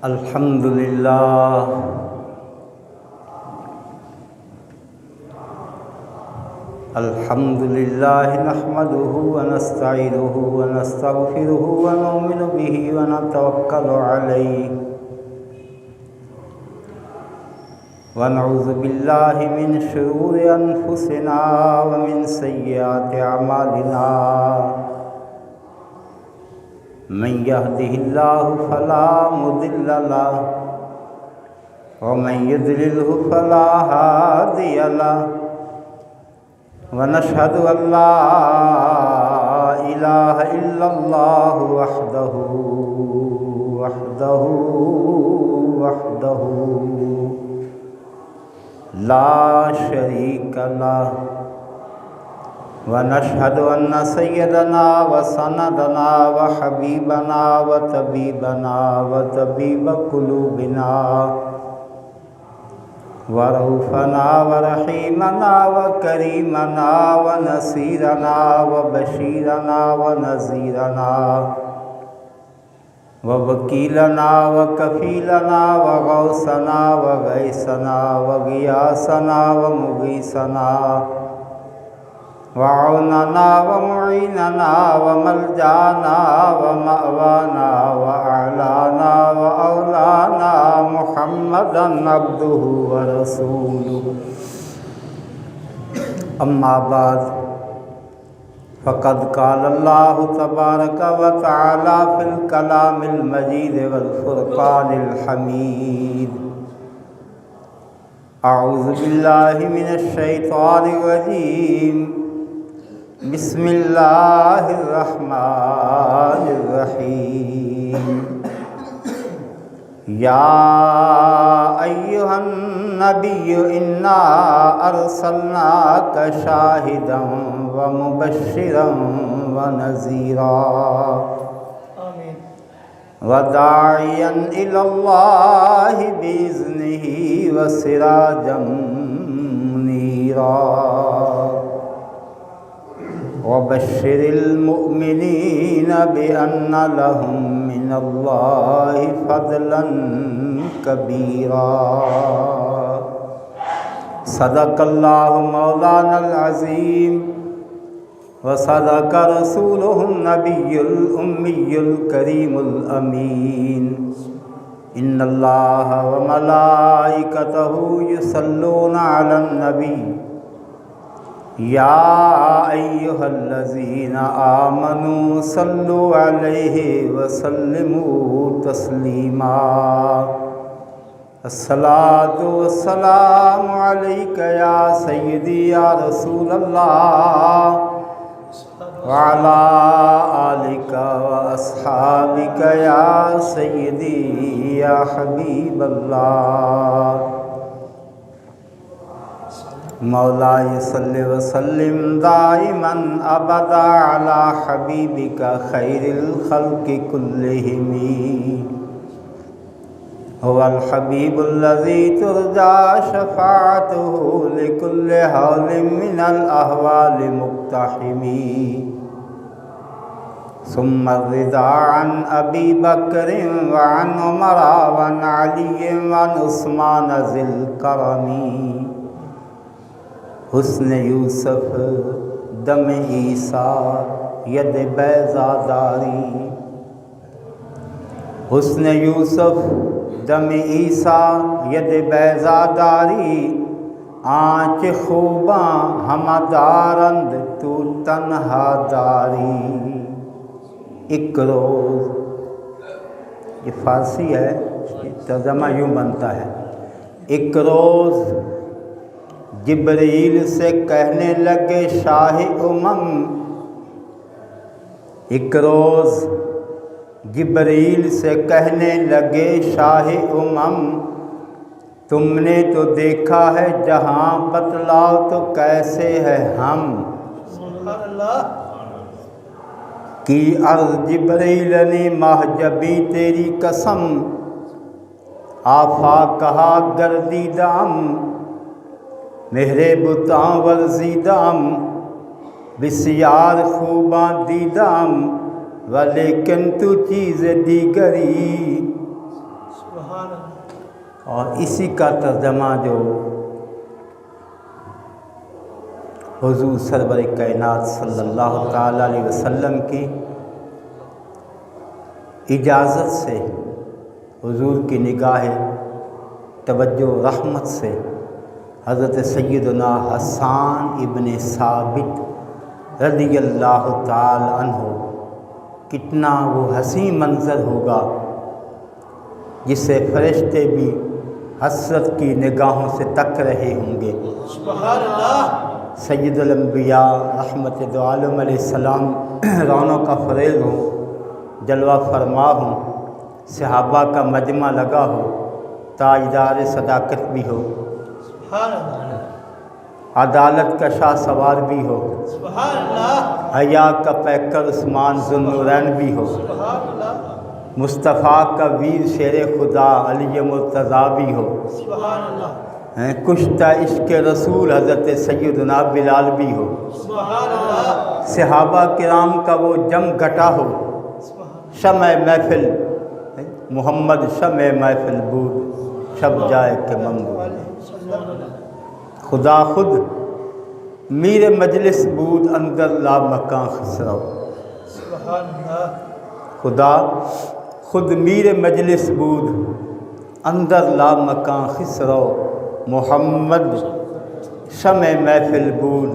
الحمد للہ نحمده ونستعینه ونستغفره ونؤمن به ونتوکل علیہ ونعوذ باللہ من شرور انفسنا ومن سیئات اعمالنا من يهده الله فلا مضل له ومن يضلله فلا هادي له ونشهد أن لا إله إلا الله وحده لا شريك له ونشهد أن سيدنا وسندنا وحبيبنا وطبيب قلوبنا ورؤوفنا ورحيمنا وكريمنا ونصيرنا وبشيرنا ونذيرنا ووكيلنا وكفيلنا وغوثنا وغيثنا وغياثنا ومغيثنا وعوننا ومعيننا وملجانا ومأوانا وأعلانا وأولانا محمدا عبده ورسوله أما بعد فقد قال الله تبارك وتعالى في الكلام المجيد والفرقان الحميد أعوذ بالله من الشيطان الرجيم بسم الله الرحمن الرحيم يا أيها النبي إنا أرسلناك شاهدا ومبشرا ونذيرا وداعيا إلى الله بإذنه وسراجا منيرا وبشر المؤمنين بأن لهم من الله فضلا كبيرا صدق الله مولانا العظيم وصدق رسوله النبي الأمي الكريم الأمين إن الله وملائكته يصلون على النبي يا أيها الذين آمنوا صلوا عليه وسلموا تسليما الصلاة والسلام عليك يا سيدي يا رسول الله وعلى آلك وأصحابك يا سيدي يا حبيب الله مولاي صل وسلم دائما أبدا على حبيبك خير الخلق كلهم هو الحبيب الذي ترجى شفاعته لكل هول من الأهوال مقتحم ثم الرضا عن أبي بكر وعن عمر وعن علي وعن عثمان ذي الكرم حسن یوسف دم عیسیٰ ید بیضا داری حسن یوسف دم عیسیٰ ید بیضا داری آنچ خوباں ہمہ دارند تو تنہا داری ایک روز یہ فارسی ہے ترجمہ یوں بنتا ہے ایک روز جبریل سے کہنے لگے شاہ امم ایک روز جبریل سے کہنے لگے شاہ امم تم نے تو دیکھا ہے جہاں بتلاؤ تو کیسے ہے ہم کی عرض جبریل نے محجبی تیری قسم آفا کہا گردیدام مہرے بتاں ورزیدام بسیار خوباں دیدام ولیکن تو چیز دیگری اور اسی کا ترجمہ جو حضور سرور کائنات صلی اللہ تعالیٰ علیہ وسلم کی اجازت سے، حضور کی نگاہ توجہ رحمت سے حضرت سیدنا حسان ابن ثابت رضی اللہ تعالی عنہ، کتنا وہ حسین منظر ہوگا جسے فرشتے بھی حسرت کی نگاہوں سے تک رہے ہوں گے۔ سبحان اللہ۔ سید الانبیاء رحمت دو عالم علیہ السلام رونوں کا فریض ہوں، جلوہ فرما ہوں، صحابہ کا مجمع لگا ہو، تاجدار صداقت بھی ہو، سبحان اللہ۔ عدالت کا شاہ سوار بھی ہو، سبحان اللہ۔ حیا کا پیکر عثمان ذو النورین بھی ہو، سبحان اللہ۔ مصطفیٰ کا ویر شیر خدا علی مرتضیٰ بھی ہو، سبحان اللہ۔ کشتہ عشق رسول حضرت سیدنا بلال بھی ہو، سبحان اللہ۔ صحابہ کرام کا وہ جم گھٹا ہو، شمع محفل محمد شمع محفل بود شب جائے کہ ممبو، خدا خود میر مجلس بود اندر لا مکان خسرو، سبحان اللہ۔ خدا خود میر مجلس بود اندر لا مکان خسرو، محمد شمع محفل بود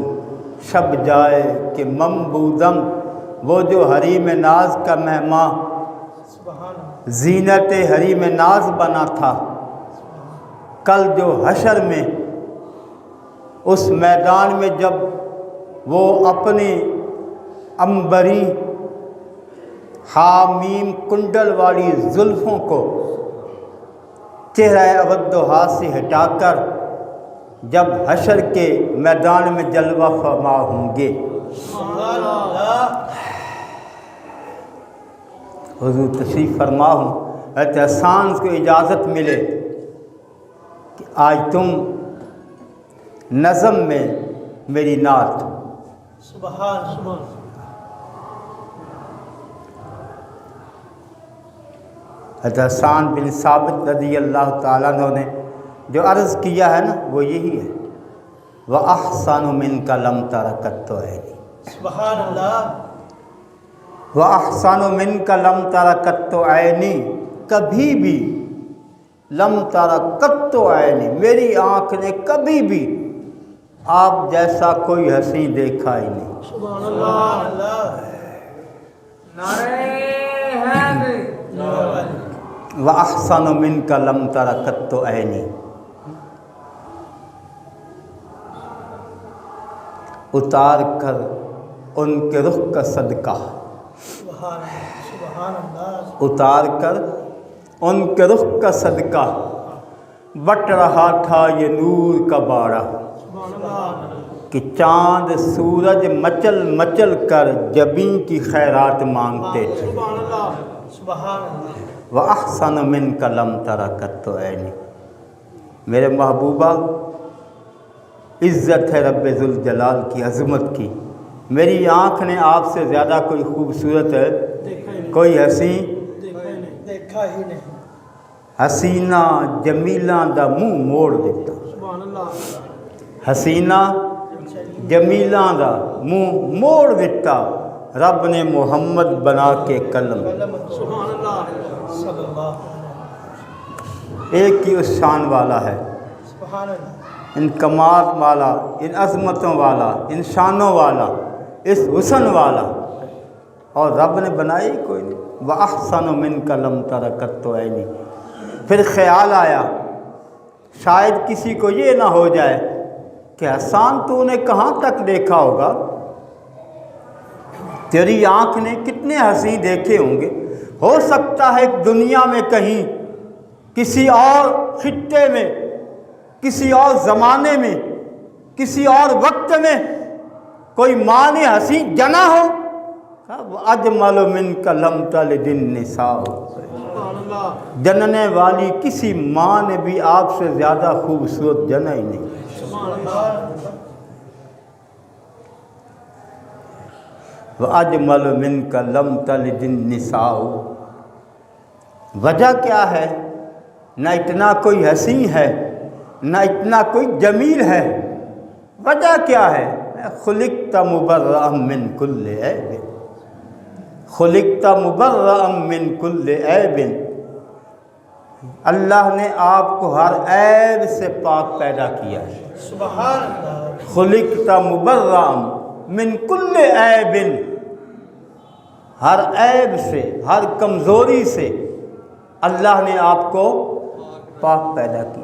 شب جائے کہ ممبودم، وہ جو حریم ناز کا مہمان سبحان اللہ۔ زینت حریم ناز بنا تھا، کل جو حشر میں اس میدان میں جب وہ اپنی عنبری حامیم کنڈل والی زلفوں کو چہرہ اود و ہاتھ سے ہٹا کر جب حشر کے میدان میں جلوہ فرما ہوں گے، سبحان اللہ۔ حضور تشریف فرما ہوں، حضرت حسان کو اجازت ملے کہ آج تم نظم میں میری نعت، سبحان سبحان۔ حضرت حسان بن ثابت رضی اللہ تعالیٰ عنہ نے جو عرض کیا ہے نا وہ یہی ہے، وَأَحْسَنُ مِنْكَ لَمْ تَرَ قَطُّ عَيْنِي، سبحان اللہ۔ وَأَحْسَنُ مِنْكَ لَمْ تَرَ قَطُّ عَيْنِي، کبھی بھی لم تر قط عینی، میری آنکھ نے کبھی بھی آپ جیسا کوئی حسین دیکھا ہی نہیں۔ سبحان اللہ۔ وَأَحْسَنُ مِنْكَ لَمْ تَرَ قَطُّ عَيْنِي، اتار کر ان کے رخ کا صدقہ، سبحان اللہ۔ اتار کر ان کے رخ کا صدقہ، بٹ رہا تھا یہ نور کا باڑا، سبحان اللہ۔ کہ چاند سورج مچل مچل کر جبیں کی خیرات مانگتے تھے۔ سبحان اللہ۔ سبحان اللہ۔ وَأَحْسَنُ مِنْكَ لَمْ تَرَ قَطُّ عَيْنِي، میرے محبوبہ عزت ہے رب ذوالجلال کی، عظمت کی، میری آنکھ نے آپ سے زیادہ کوئی خوبصورت ہے، دیکھا ہی نہیں، کوئی حسین، دیکھا ہی نہیں۔ حسینہ جمیلہ دا منہ موڑ دیتا، سبحان اللہ۔ حسینہ جمیلہ دا منہ موڑ دیتا، رب نے محمد بنا کے قلم، سبحان اللہ۔ صلی اللہ ایک ہی اس شان والا ہے، سبحان اللہ۔ ان کمال والا، ان عظمتوں والا، ان شانوں والا، اس حسن والا، اور رب نے بنائی کوئی نہیں۔ وَأَحْسَنُ مِنْكَ لَمْ تَرَ قَطُّ عَيْنِي، پھر خیال آیا شاید کسی کو یہ نہ ہو جائے کہ حسان تو نے کہاں تک دیکھا ہوگا، تیری آنکھ نے کتنے حسین دیکھے ہوں گے، ہو سکتا ہے دنیا میں کہیں کسی اور خطے میں، کسی اور زمانے میں، کسی اور وقت میں کوئی ماں نے حسین جنا ہو، اجمل منک لم تلد النساء، جننے والی کسی ماں نے بھی آپ سے زیادہ خوبصورت جنا ہی نہیں۔ وَأَجْمَلُ مِنْكَ لَمْ تَلِدِ النِّسَاءُ، وجہ کیا ہے نہ اتنا کوئی حسین ہے نہ اتنا کوئی جمیل ہے، وجہ کیا ہے؟ خلقت مبرأ من کل عیب، خلقت مبرأ من کل عیب، اللہ نے آپ کو ہر عیب سے پاک پیدا کیا ہے۔ سبحان اللہ۔ خلقت مبرأ من کل عیب، ہر عیب سے، ہر کمزوری سے اللہ نے آپ کو پاک پیدا کیا۔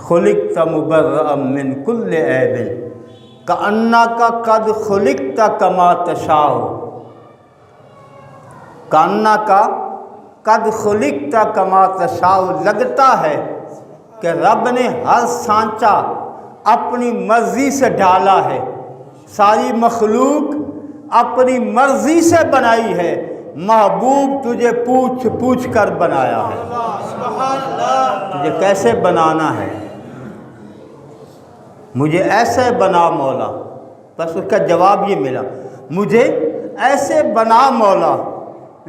خلقت مبرأ من کل عیب کأنک قد خلقت کما تشاء، کأنک قد خلقت کما تشاء، لگتا ہے کہ رب نے ہر سانچہ اپنی مرضی سے ڈالا ہے، ساری مخلوق اپنی مرضی سے بنائی ہے، محبوب تجھے پوچھ پوچھ کر بنایا ہے، سبحان اللہ۔ تجھے کیسے بنانا ہے؟ مجھے ایسے بنا مولا، بس اس کا جواب یہ ملا، مجھے ایسے بنا مولا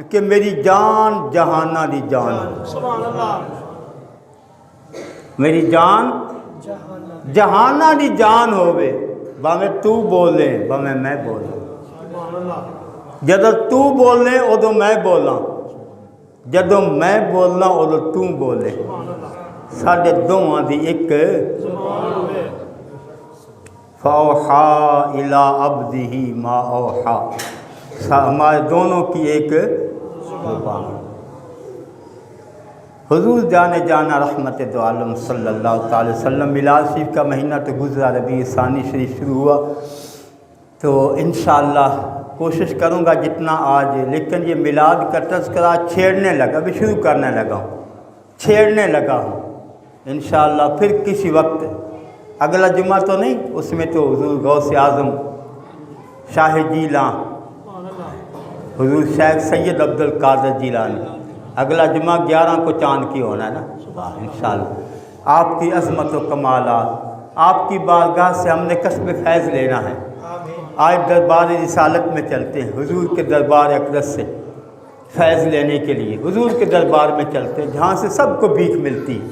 کہ میری جان جہانہ دی جان ہو، سبحان اللہ۔ میری جان جہان جہانہ دی جان ہووے، باویں تو بولے باویں میں بولاں، سبحان اللہ۔ جدو تو بولے ادو میں بولاں، جدو میں بولنا ادو تو بولے، سبحان اللہ۔ ساڈے دوواں دی ایک سبحان اللہ۔ فَأَوْحَىٰ إِلَىٰ عَبْدِهِ مَا أَوْحَىٰ، ہمارے دونوں کی ایک زبان۔ حضور جانے جانا رحمت دو عالم صلی اللہ تعالی وسلم، میلاد شریف کا مہینہ تو گزرا، ربیع ثانی شریف شروع ہوا، تو انشاءاللہ کوشش کروں گا جتنا آج، لیکن یہ میلاد کا تذکرہ چھیڑنے لگا، ابھی شروع کرنے لگا ہوں، چھیڑنے لگا ہوں انشاءاللہ، پھر کسی وقت اگلا جمعہ تو نہیں، اس میں تو حضور غوث اعظم شاہ جیلاں حضور شیخ سید عبد القادر جیلانی، اگلا جمعہ 11 کو چاند کی ہونا ہے نا انشاءاللہ۔ آپ کی عظمت و کمالات، آپ کی بارگاہ سے ہم نے کسب فیض لینا ہے۔ آج دربار رسالت میں چلتے ہیں، حضور کے دربار اقدس سے فیض لینے کے لیے حضور کے دربار میں چلتے ہیں، جہاں سے سب کو بھیک ملتی ہے،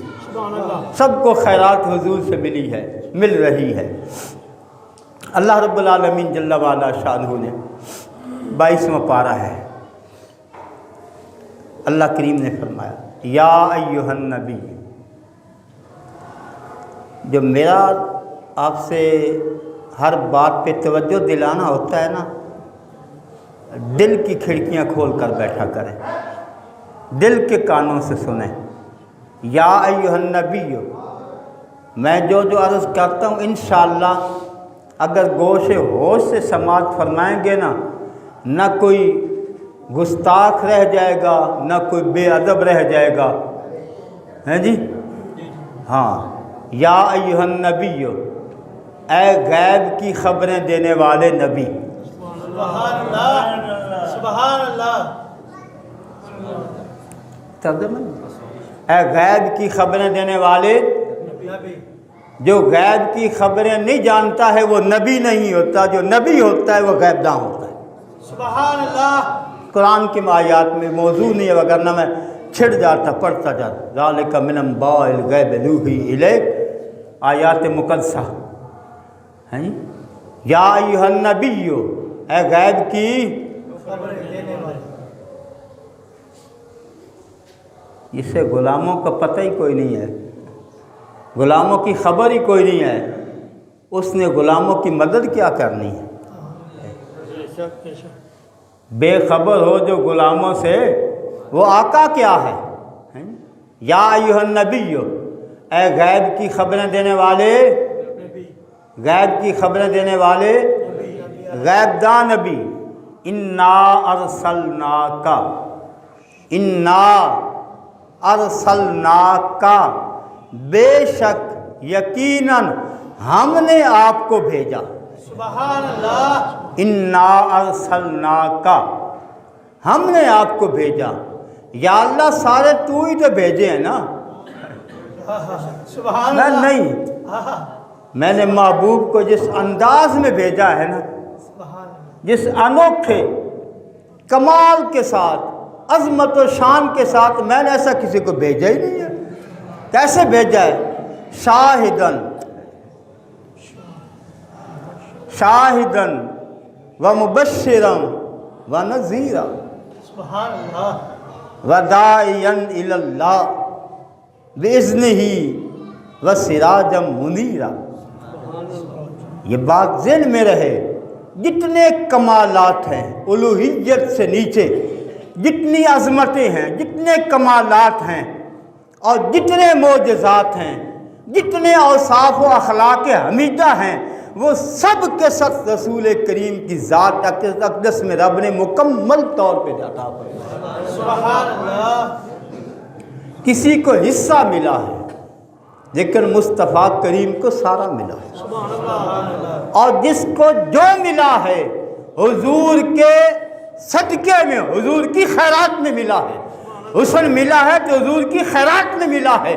سب کو خیرات حضور سے ملی ہے، مل رہی ہے۔ اللہ رب العالمین جل وعلا شانہ نے 22واں پارہ ہے، اللہ کریم نے فرمایا یا ایھا النبی، جو میرا آپ سے ہر بات پہ توجہ دلانا ہوتا ہے نا، دل کی کھڑکیاں کھول کر بیٹھا کریں، دل کے کانوں سے سنیں۔ یا ایھا النبی، میں جو عرض کرتا ہوں انشاءاللہ اگر گوش ہوش سے سماعت فرمائیں گے نا، نہ کوئی گستاخ رہ جائے گا، نہ کوئی بے ادب رہ جائے گا، ہیں جی؟ ہاں، یا ایھا النبی، اے غیب کی خبریں دینے والے نبی، سبحان اللہ۔ سبحان اللہ۔ ترجمہ اے غیب کی خبریں دینے والے، نبی۔ جو غیب کی خبریں نہیں جانتا ہے وہ نبی نہیں ہوتا، جو نبی ہوتا ہے وہ غیب داں ہوتا ہے۔ سبحان اللہ۔ قرآن کی آیات میں موضوع نہیں ہے، وگرنہ میں چھڑ جاتا پڑھتا جاتا، ذالک من انباء الغیب نوحی الیک، آیات مقدسہ ہیں۔ یا ایھا النبی، اے غیب کی خبریں دینے والے۔ اسے غلاموں کا پتہ ہی کوئی نہیں ہے، غلاموں کی خبر ہی کوئی نہیں ہے، اس نے غلاموں کی مدد کیا کرنی ہے؟ بے خبر ہو جو غلاموں سے، وہ آقا کیا ہے؟ یا ایھا النبی، اے غیب کی خبریں دینے والے، غیب کی خبریں دینے والے، غیب داں نبی، انا ارسلناک، انا ارسلناک، بے شک یقیناً ہم نے آپ کو بھیجا، سبحان اللہ۔ انا ارسلناک، ہم نے آپ کو بھیجا، یا اللہ سارے تو ہی تو بھیجے ہیں نا، سبحان میں اللہ۔ نہیں، میں نے محبوب کو جس انداز میں بھیجا ہے نا، سبحان اللہ۔ جس انوکھے کمال کے ساتھ عظمت و شان کے ساتھ میں نے ایسا کسی کو بھیجا ہی نہیں ہے. کیسے بھیجا ہے؟ شاہدن و مبشرا و نذیرا سبحان اللہ. و داعیا الی اللہ باذنہ و سراجا منیرا. یہ بات ذہن میں رہے، جتنے کمالات ہیں الوہیت سے نیچے، جتنی عظمتیں ہیں، جتنے کمالات ہیں اور جتنے معجزات ہیں، جتنے اوصاف و اخلاق حمیدہ ہیں، وہ سب کے سب رسول کریم کی ذات اقدس میں رب نے مکمل طور پہ عطا فرمایا. سبحان اللہ. کسی کو حصہ ملا ہے لیکن مصطفیٰ کریم کو سارا ملا ہے. سبحان اللہ. اور جس کو جو ملا ہے حضور کے صدقے میں، حضور کی خیرات میں ملا ہے. حسن ملا ہے تو حضور کی خیرات میں ملا ہے.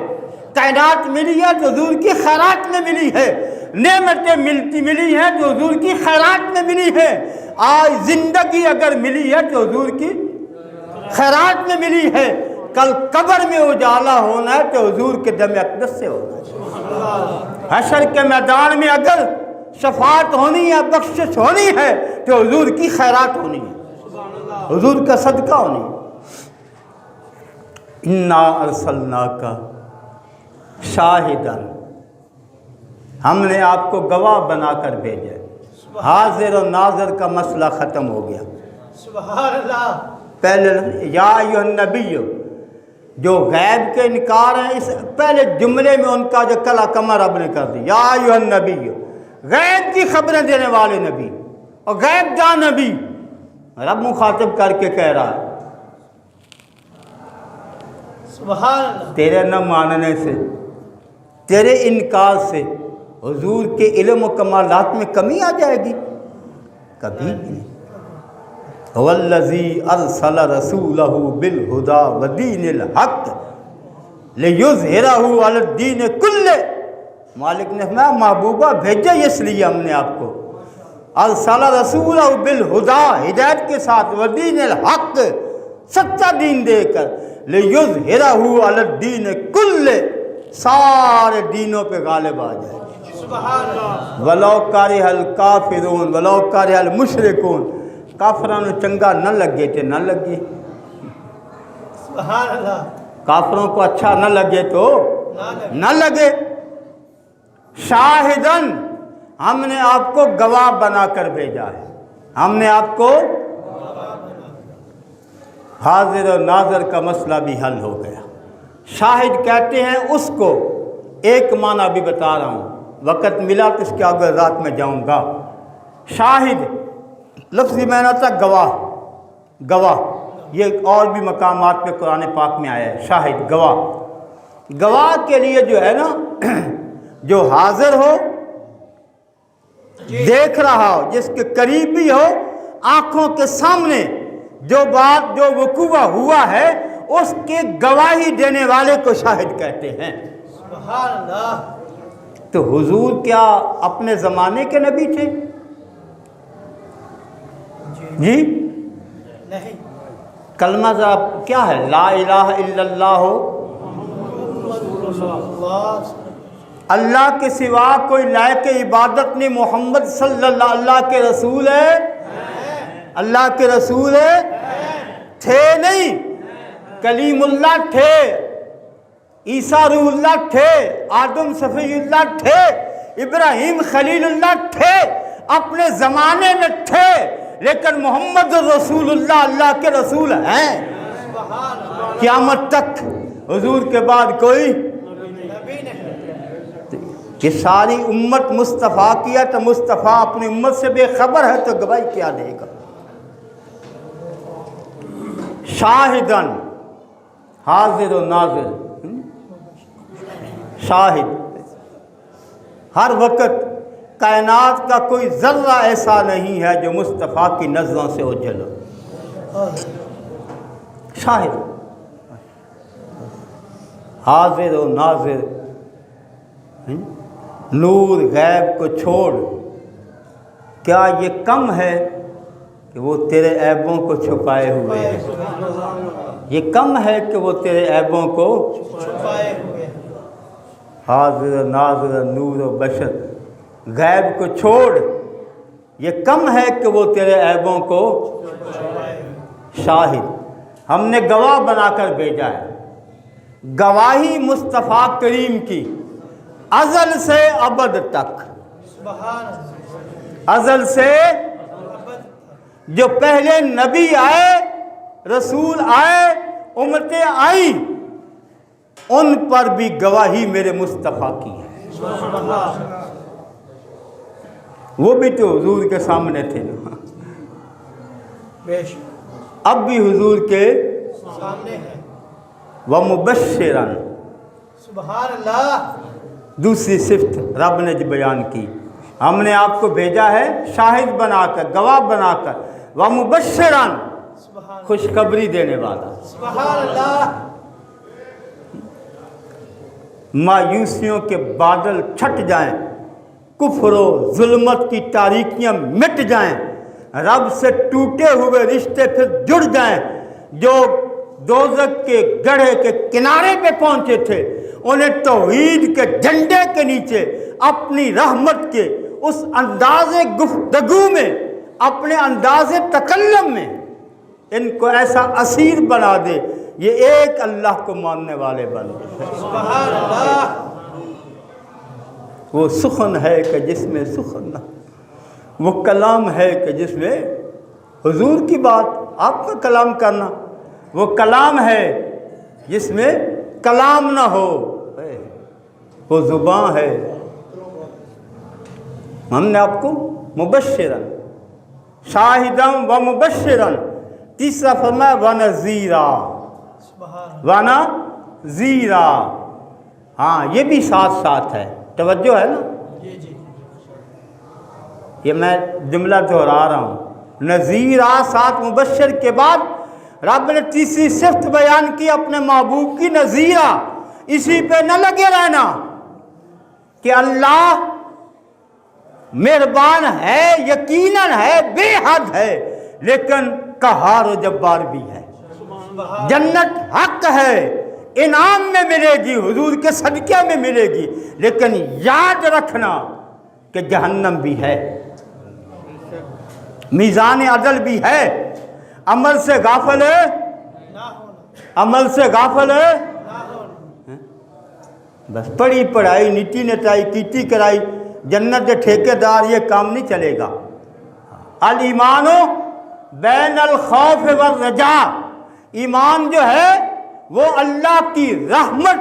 کائنات ملی ہے تو حضور کی خیرات میں ملی ہے. نعمتیں ملی ہیں تو حضور کی خیرات میں ملی ہے. آج زندگی اگر ملی ہے تو حضور کی خیرات میں ملی ہے. کل قبر میں اجالا ہونا ہے تو حضور کے دم اقدس سے ہونا ہے. حشر کے میدان میں اگر شفاعت ہونی ہے، بخشش ہونی ہے تو حضور کی خیرات ہونی ہے، حضور کا صدقہ ہونی ہے. انا ارسلناک شاہدن، ہم نے آپ کو گواہ بنا کر بھیجا. حاضر و ناظر کا مسئلہ ختم ہو گیا. سبحان اللہ. پہلے یا ایھا النبی، جو غیب کے انکار ہیں، اس پہلے جملے میں ان کا جو کلا کما رب نے کر دی. یا ایھا النبی، غیب کی خبریں دینے والے نبی اور غیب جان نبی. رب مخاطب کر کے کہہ رہا ہے سبحان اللہ. تیرے نہ ماننے سے، تیرے انکار سے حضور کے علم و کمالات میں کمی آ جائے گی؟ کبھی نہیں. هو الذی ارسل رسولہ بالہدی ودین الحق لیظہرہ علی الدین کلہ. مالک نے فرمایا محبوبہ بھیجا اس لیے ہم نے آپ کو، ارسل رسولہ بالہدی، ہدایت کے ساتھ، ودین الحق، سچا دین دے کر، لیظہرہ علی الدین کلہ، سارے دینوں پہ غالب آ جائے. سبحان اللہ. ولو کارہ الکافرون ولو کارہ المشرکون. کافران چنگا نہ لگے تو نہ لگے، سبحان اللہ. کافروں کو اچھا نہ لگے تو نہ لگے. شاہدن، ہم نے آپ کو گواہ بنا کر بھیجا ہے. ہم نے آپ کو حاضر و ناظر کا مسئلہ بھی حل ہو گیا. شاہد کہتے ہیں اس کو، ایک معنی بھی بتا رہا ہوں، وقت ملا تو اس کے آگے رات میں جاؤں گا. شاہد لفظی معنی تھا گواہ. گواہ یہ اور بھی مقامات پہ قرآن پاک میں آیا ہے. شاہد گواہ، گواہ کے لیے جو ہے نا، جو حاضر ہو، دیکھ رہا ہو، جس کے قریب بھی ہو، آنکھوں کے سامنے جو بات جو وقوع ہوا ہے اس کے گواہی دینے والے کو شاہد کہتے ہیں. سبحان اللہ. تو حضور کیا اپنے زمانے کے نبی تھے؟ جی نہیں. کلمہ ذرا کیا ہے؟ لا الہ الا اللہ. اللہ کے سوا کوئی لائق عبادت نہیں. محمد صلی اللہ کے رسول ہے، اللہ کے رسول ہے، تھے نہیں. کلیم اللہ تھے، عیسیٰ روح اللہ تھے، آدم صفی اللہ تھے، ابراہیم خلیل اللہ تھے، اپنے زمانے میں تھے، لیکن محمد رسول اللہ اللہ کے رسول ہیں. قیامت تک حضور کے بعد کوئی کہ ساری امت مصطفیٰ کیا تو مصطفیٰ اپنی امت سے بے خبر ہے تو گواہی کیا دے گا. شاہدن، حاضر و ناظر، شاہد. ہر وقت کائنات کا کوئی ذرہ ایسا نہیں ہے جو مصطفیٰ کی نظروں سے اوجھل ہو. شاہد، حاضر و ناظر. نور غیب کو چھوڑ، کیا یہ کم ہے کہ وہ تیرے عیبوں کو چھپائے ہوئے ہیں، یہ کم ہے کہ وہ تیرے عیبوں کو چھپائے ہوئے ہیں۔ حاضر ناظر نور و بشر، غیب کو چھوڑ، یہ کم ہے کہ وہ تیرے عیبوں کو شاہد، ہم نے گواہ بنا کر بھیجا ہے۔ گواہی مصطفیٰ کریم کی ازل سے ابد تک، سبحان اللہ۔ ازل سے جو پہلے نبی آئے، رسول آئے، امتیں آئیں، ان پر بھی گواہی میرے مصطفیٰ کی ہے۔ وہ بھی تو حضور کے سامنے تھے نا، بے شک اب بھی حضور کے سامنے ہے۔ وَمُبَشِّرًا، سبحان اللہ۔ دوسری صفت رب نے جو بیان کی، ہم نے آپ کو بھیجا ہے شاہد بنا کر، گواہ بنا کر، وَمُبَشِّرًا، سبحان خوشخبری دینے والا۔ سبحان اللہ۔ مایوسیوں کے بادل چھٹ جائیں، کفر و ظلمت کی تاریکیاں مٹ جائیں، رب سے ٹوٹے ہوئے رشتے پھر جڑ جائیں، جو دوزخ کے گڑھے کے کنارے پہ پہنچے تھے، انہیں توحید کے جھنڈے کے نیچے اپنی رحمت کے اس انداز گفتگو میں، اپنے انداز تکلم میں ان کو ایسا اسیر بنا دے، یہ ایک اللہ کو ماننے والے بن گئے۔ سبحان اللہ۔ وہ سخن ہے کہ جس میں سخن نہ، وہ کلام ہے کہ جس میں حضور کی بات، آپ کا کلام کرنا، وہ کلام ہے جس میں کلام نہ ہو، وہ زبان ہے۔ ہم نے آپ کو مبشرن، شاہدن و مبشرن، تیسرا فرمایا ونذیرا، سبحان ونذیرا، ہاں یہ بھی ساتھ ساتھ ہے، توجہ ہے نا، جی جی۔ یہ میں جملہ دہرا رہا ہوں، نذیرا ساتھ مبشر کے بعد رب نے تیسری صفت بیان کی اپنے محبوب کی، نذیرا۔ اسی پہ نہ لگے رہنا کہ اللہ مہربان ہے، یقیناً ہے، بے حد ہے، لیکن قہار و جبار بھی ہے۔ جنت حق ہے، انعام میں ملے گی، حضور کے صدقے میں ملے گی، لیکن یاد رکھنا کہ جہنم بھی ہے، میزان عدل بھی ہے، عمل سے غافل ہے، نہ ہونا، عمل سے غافل ہے، نہ ہونا۔ بس پڑھی پڑھائی، نیتی نتائی، کیتی کرائی، جنت کے ٹھیکیدار، یہ کام نہیں چلے گا۔ الایمان بین الخوف والرجاء، ایمان جو ہے وہ اللہ کی رحمت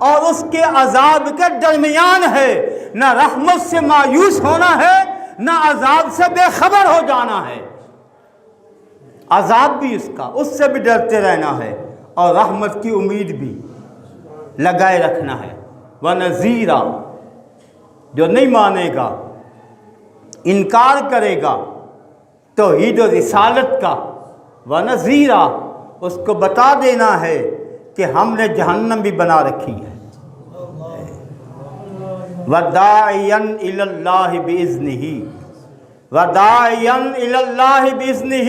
اور اس کے عذاب کے درمیان ہے، نہ رحمت سے مایوس ہونا ہے، نہ عذاب سے بے خبر ہو جانا ہے۔ عذاب بھی اس کا، اس سے بھی ڈرتے رہنا ہے، اور رحمت کی امید بھی لگائے رکھنا ہے۔ وَنَذِيرًا، جو نہیں مانے گا، انکار کرے گا توحید و رسالت کا، وَنَذِيرًا، اس کو بتا دینا ہے کہ ہم نے جہنم بھی بنا رکھی ہے۔ وَدَاعِيًا إِلَى اللَّهِ بِإِذْنِهِ، وَدَاعِيًا إِلَى اللَّهِ بِإِذْنِهِ،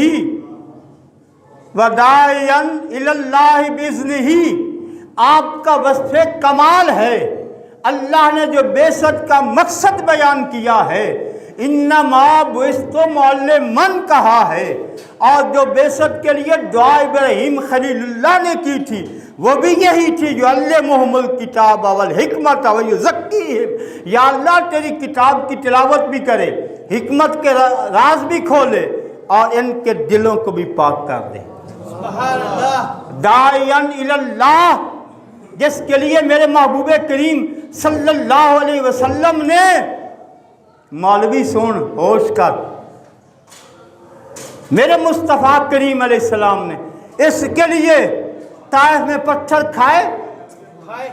وَدَاعِيًا إِلَى اللَّهِ بِإِذْنِهِ، آپ کا وصف کمال ہے۔ اللہ نے جو بعثت کا مقصد بیان کیا ہے، انما بعثت معلما کہا ہے، اور جو بعثت کے لیے دعا ابراہیم خلیل اللہ نے کی تھی وہ بھی یہی تھی، جو علمہم الکتاب والحکمت ویزکیہم، یا اللہ تیری کتاب کی تلاوت بھی کرے، حکمت کے راز بھی کھولے، اور ان کے دلوں کو بھی پاک کر دے۔ سبحان اللہ۔ داعیاً الی اللہ، جس کے لیے میرے محبوب کریم صلی اللہ علیہ وسلم نے، مولوی سن ہوش کر، میرے مصطفیٰ کریم علیہ السلام نے اس کے لیے طائف میں پتھر کھائے، کھائے،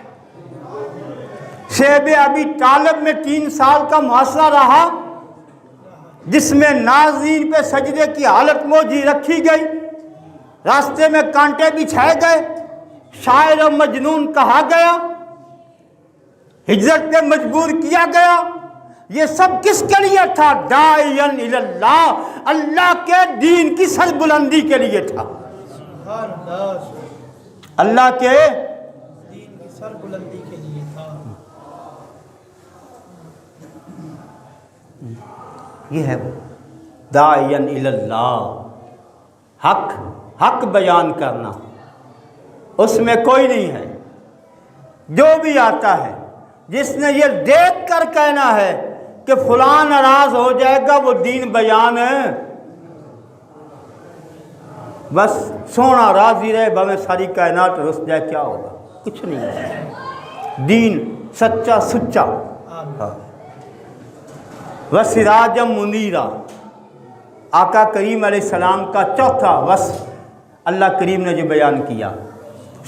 شیب ابی طالب میں 3 سال کا محاصرہ رہا، جس میں ناظرین پہ سجدے کی حالت موجی رکھی گئی، راستے میں کانٹے بچھائے گئے، شاعر و مجنون کہا گیا، ہجرت پہ مجبور کیا گیا، یہ سب کس کے لیے تھا؟ داعین اللہ، اللہ کے دین کی سربلندی کے لیے تھا، سبحان اللہ، اللہ کے دین کی سر بلندی کے لیے تھا۔ یہ ہے داعین اللہ، حق بیان کرنا، اس میں کوئی نہیں ہے۔ جو بھی آتا ہے جس نے یہ دیکھ کر کہنا ہے کہ فلاں ناراض ہو جائے گا، وہ دین بیان ہے، بس سونا راضی رہے بھاویں ساری کائنات رس جائے، کیا ہوگا؟ کچھ نہیں ہے۔ دین سچا سچا، وسراجم منیرا، آقا کریم علیہ السلام کا چوتھا وصف اللہ کریم نے جو بیان کیا،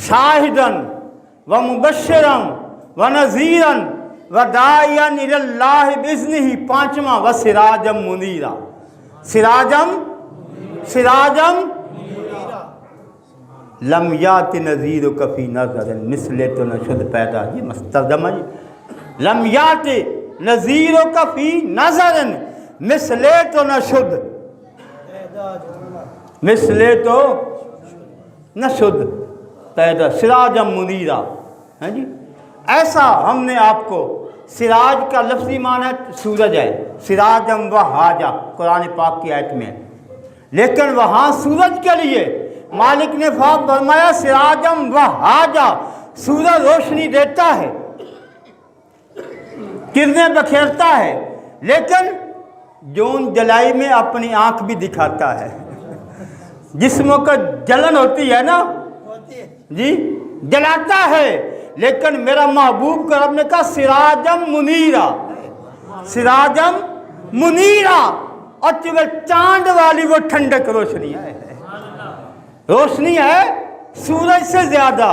شاہدن و مبشرن و نذیرن و داعین الی اللہ باذنہ، پانچواں وسراجم منیرا، سراجم لم یات نذیرک فی نظر، مثل تو نہ شد پیدا، یہ مستردم ہے، لم یات نذیرک فی نظر، مثل تو نہ شد، مثل تو نہ شد پیدا، سراجم منیرا، ہے جی۔ ایسا ہم نے آپ کو، سراج کا لفظی معنی سورج ہے، سراجم وہاجا قرآن پاک کی آیت میں، لیکن وہاں سورج کے لیے مالک نے فرمایا سراجم وہاجا، سورج روشنی دیتا ہے، کرنیں بکھیرتا ہے، لیکن جون جلائی میں اپنی آنکھ بھی دکھاتا ہے۔ جسموں کا جلن ہوتی ہے نا جی، جلاتا ہے، لیکن میرا محبوب کا رب نے کہا سراجم منیرا، سراجم منیرا، اور چونکہ چاند والی وہ ٹھنڈک روشنی ہے، روشنی ہے سورج سے زیادہ،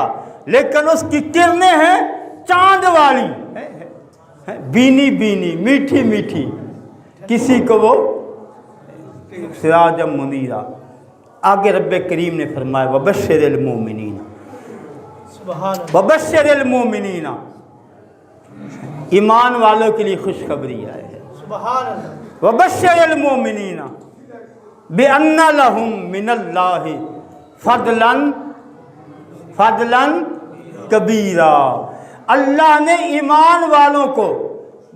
لیکن اس کی کرنیں ہیں چاند والی، بینی بینی، میٹھی میٹھی، کسی کو وہ سراجم منیرا۔ آگے رب کریم نے فرمایا وبشر المومنین، وبشر المومنین، ایمان والوں کے لیے خوشخبری ہے، سبحان اللہ، وبشر المومنین بأن لهم من اللہ فضلا کبیرا، اللہ نے ایمان والوں کو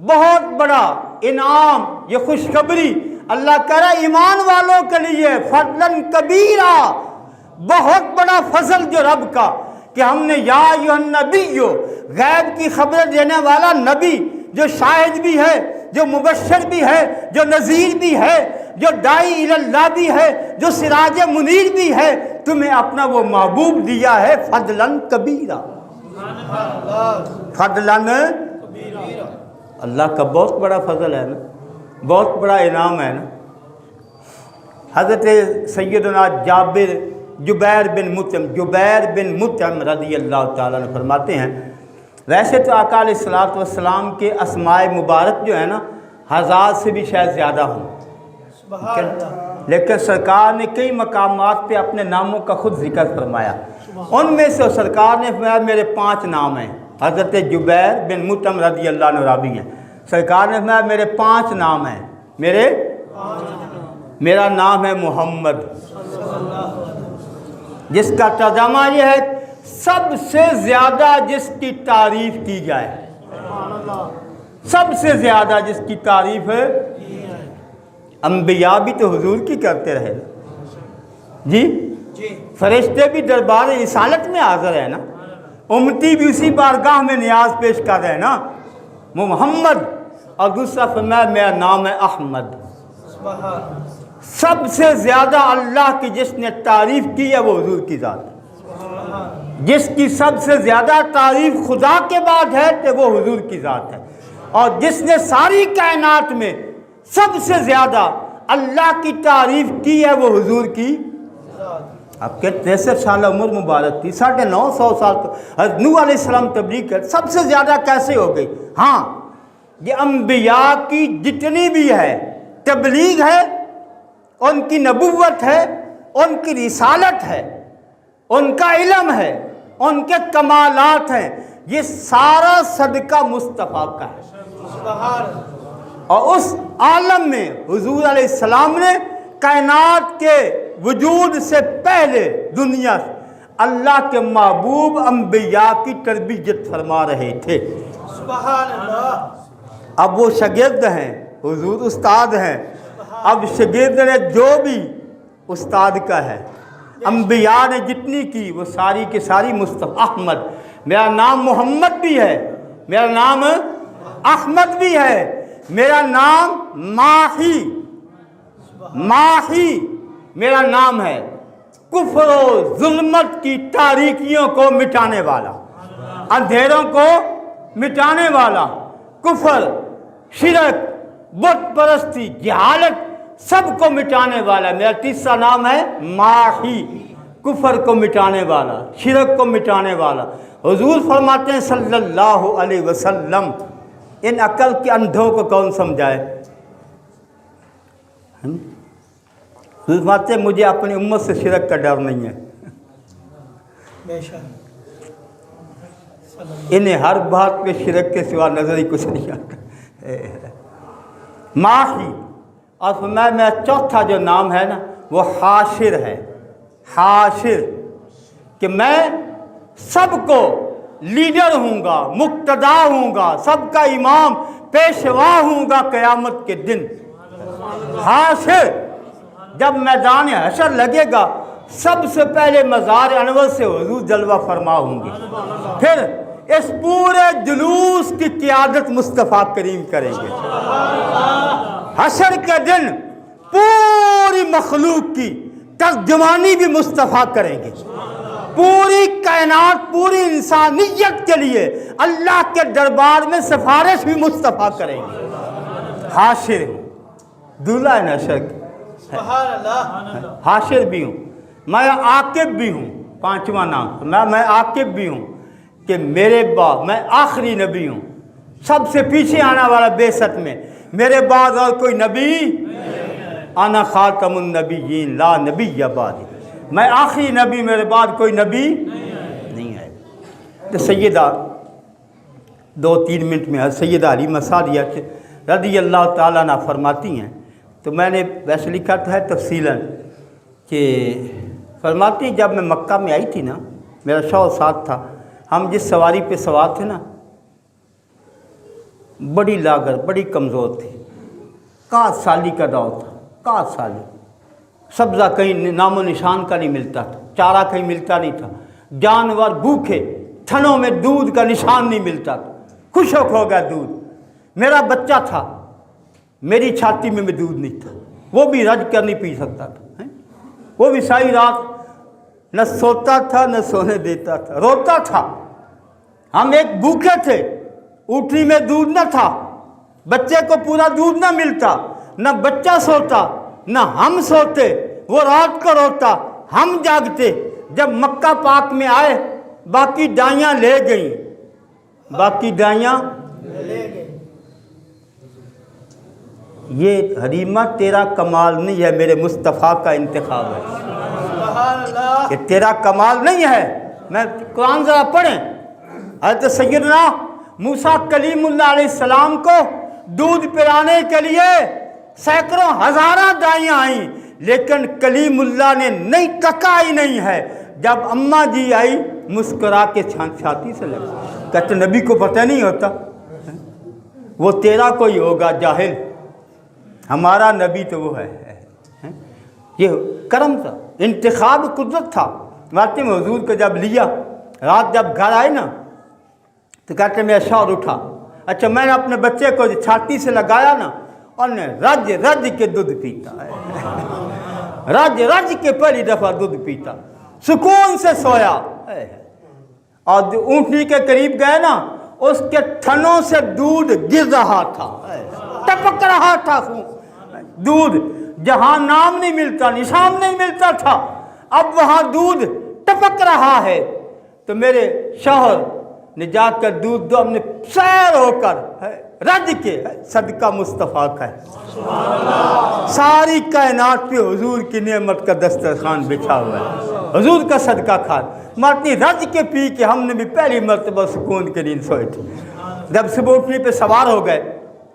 بہت بڑا انعام، یہ خوشخبری اللہ کہہ رہا ہے ایمان والوں کے لیے، فضلاً کبیرا، بہت بڑا فضل جو رب کا، کہ ہم نے یا ایھا النبی، غیب کی خبر دینے والا نبی، جو شاہد بھی ہے، جو مبشر بھی ہے، جو نذیر بھی ہے، جو داعی الی اللہ بھی ہے، جو سراج منیر بھی ہے، تمہیں اپنا وہ محبوب دیا ہے فضلاً کبیرا، فضلاً، اللہ کا بہت بڑا فضل ہے نا، بہت بڑا انعام ہے نا۔ حضرت سیدنا جبیر بن مطعم رضی اللہ تعالیٰ عنہ فرماتے ہیں، ویسے تو آقا علیہ الصلوۃ والسلام کے اسماء مبارک جو ہے نا 1000 سے بھی شاید زیادہ ہوں، سبحان اللہ، لیکن سرکار نے کئی مقامات پہ اپنے ناموں کا خود ذکر فرمایا، ان میں سے سرکار نے فرمایا میرے 5 نام ہیں، حضرت جبیر بن مطعم رضی اللہ عنہ راوی ہیں، سرکار نے فرمایا میرے 5 نام ہیں، میرا نام ہے محمد، جس کا ترجمہ یہ ہے سب سے زیادہ جس کی تعریف کی جائے، سب سے زیادہ جس کی تعریف ہے، انبیاء بھی تو حضور کی کرتے رہے جی، فرشتے بھی دربار رسالت میں حاضر ہے نا، امتی بھی اسی بارگاہ میں نیاز پیش کر رہے ہیں نا، محمد، اور دوسرا فرمایا میرا نام ہے احمد۔ سب سے زیادہ اللہ کی جس نے تعریف کی ہے وہ حضور کی ذات ہے، جس کی سب سے زیادہ تعریف خدا کے بعد ہے تو وہ حضور کی ذات ہے، اور جس نے ساری کائنات میں سب سے زیادہ اللہ کی تعریف کی ہے وہ حضور کی ذات۔ آپ کے 63 سال عمر مبارک تھی، 950 سال تو حضرت نوح علیہ السلام تبلیغ کر، سب سے زیادہ کیسے ہو گئی؟ ہاں، یہ انبیاء کی جتنی بھی ہے تبلیغ ہے، ان کی نبوت ہے، ان کی رسالت ہے، ان کا علم ہے، ان کے کمالات ہیں، یہ سارا صدقہ مصطفیٰ کا ہے، اور اس عالم میں حضور علیہ السلام نے کائنات کے وجود سے پہلے دنیا اللہ کے محبوب انبیاء کی تربیت فرما رہے تھے۔ سبحان اللہ۔ اب وہ شاگرد ہیں، حضور استاد ہیں، اب شاگرد نے جو بھی استاد کا ہے، انبیاء نے جتنی کی وہ ساری کی ساری مصطفیٰ احمد، میرا نام محمد بھی ہے، میرا نام احمد بھی ہے، میرا نام ماہی میرا نام ہے، کفر و ظلمت کی تاریکیوں کو مٹانے والا، اندھیروں کو مٹانے والا، کفر، شرک، بت پرستی، جہالت سب کو مٹانے والا۔ میرا تیسرا نام ہے ماہی، کفر کو مٹانے والا، شرک کو مٹانے والا۔ حضور فرماتے ہیں صلی اللہ علیہ وسلم، ان عقل کے اندھوں کو کون سمجھائے؟ حضور فرماتے ہیں مجھے اپنی امت سے شرک کا ڈر نہیں ہے، بے شک۔ انہیں ہر بات پہ شرک کے سوا نظر ہی کچھ نہیں آتا۔ ماہی، اور میرا چوتھا جو نام ہے نا وہ حاشر ہے، حاشر، کہ میں سب کو لیڈر ہوں گا، مقتدا ہوں گا، سب کا امام پیشوا ہوں گا قیامت کے دن۔ حاشر، جب میدان حشر لگے گا سب سے پہلے مزار انور سے حضور جلوہ فرما ہوں گے، پھر اس پورے جلوس کی قیادت مصطفیٰ کریم کریں گے۔ حشر کے دن پوری مخلوق کی ترجمانی بھی مصطفیٰ کریں گے، پوری کائنات، پوری انسانیت کے لیے اللہ کے دربار میں سفارش بھی مصطفیٰ کریں گے۔ حاشر، دولہا ہے حشر کے، سبحان اللہ۔ حاشر بھی ہوں، میں عاقب بھی ہوں، پانچواں نام میں عاقب بھی ہوں، کہ میرے بعد میں آخری نبی ہوں، سب سے پیچھے آنے والا بعثت میں، میرے بعد اور کوئی نبی، انا خاتم النبیین لا نبی بعدی، میں آخری نبی، میرے بعد کوئی نبی نہیں ہے۔ تو سیدہ 2-3 منٹ میں سیدہ حلیمہ سعدیہ رضی اللہ تعالیٰ عنہ فرماتی ہیں، تو میں نے ویسے لکھا تو ہے تفصیلاً، کہ فرماتی جب میں مکہ میں آئی تھی نا، میرا شوہر ساتھ تھا، ہم جس سواری پہ سوار تھے نا بڑی لاغر، بڑی کمزور تھی، 61 سالی کا دور تھا، 61 سالی، سبزہ کہیں نام و نشان کا نہیں ملتا تھا، چارہ کہیں ملتا نہیں تھا، جانور بھوکے، تھنوں میں دودھ کا نشان نہیں ملتا تھا، خشک ہو گیا دودھ، میرا بچہ تھا، میری چھاتی میں دودھ نہیں تھا، وہ بھی رج کر نہیں پی سکتا تھا، وہ بھی ساری رات نہ سوتا تھا نہ سونے دیتا تھا، روتا تھا، ہم ایک بھوکے تھے، اوٹری میں دودھ نہ تھا، بچے کو پورا دودھ نہ ملتا، نہ بچہ سوتا نہ ہم سوتے، وہ رات کو روتا، ہم جاگتے۔ جب مکہ پاک میں آئے باقی دائیاں لے گئیں، باقی دائیاں لے گئے۔ یہ حلیمہ تیرا کمال نہیں ہے، میرے مصطفیٰ کا انتخاب ہے، سبحان اللہ۔ کہ تیرا کمال نہیں ہے۔ میں قرآن ذرا پڑھیں، حضرت سیدنا موسیٰ کلیم اللہ علیہ السلام کو دودھ پلانے کے لیے سینکڑوں ہزارہ دائیاں آئیں، لیکن کلیم اللہ نے نہیں تکا ہی نہیں ہے۔ جب اماں جی آئی مسکرا کے چھاتی سے لگا، کہتے نبی کو پتہ نہیں ہوتا، وہ تیرا کوئی ہوگا جاہل، ہمارا نبی تو وہ ہے۔ یہ کرم تھا، انتخاب قدرت تھا۔ واقعی میں حضور کو جب لیا، رات جب گھر آئے نا تو کہتے میرا شوہر اٹھا، اچھا میں نے اپنے بچے کو چھاتی سے لگایا نا، اور نے رج رج کے دودھ پیتا ہے، رج رج کے پہلی دفعہ دودھ پیتا، سکون سے سویا، اور اونٹنی کے قریب گئے نا، اس کے تھنوں سے دودھ گر رہا تھا، ٹپک رہا تھا دودھ، جہاں نام نہیں ملتا، نشان نہیں ملتا تھا، اب وہاں دودھ ٹپک رہا ہے۔ تو میرے شوہر نے جا کر دودھ دو، ہم نے سیر ہو کر رج کے، صدقہ مصطفیٰ کا ہے، ساری کائنات پہ حضور کی نعمت کا دسترخوان بچھا ہوا ہے، حضور کا صدقہ کھا، مارتی رج کے پی کے ہم نے بھی پہلی مرتبہ سکون کے نیند سوئے تھے۔ جب صبح اٹھنے پہ سوار ہو گئے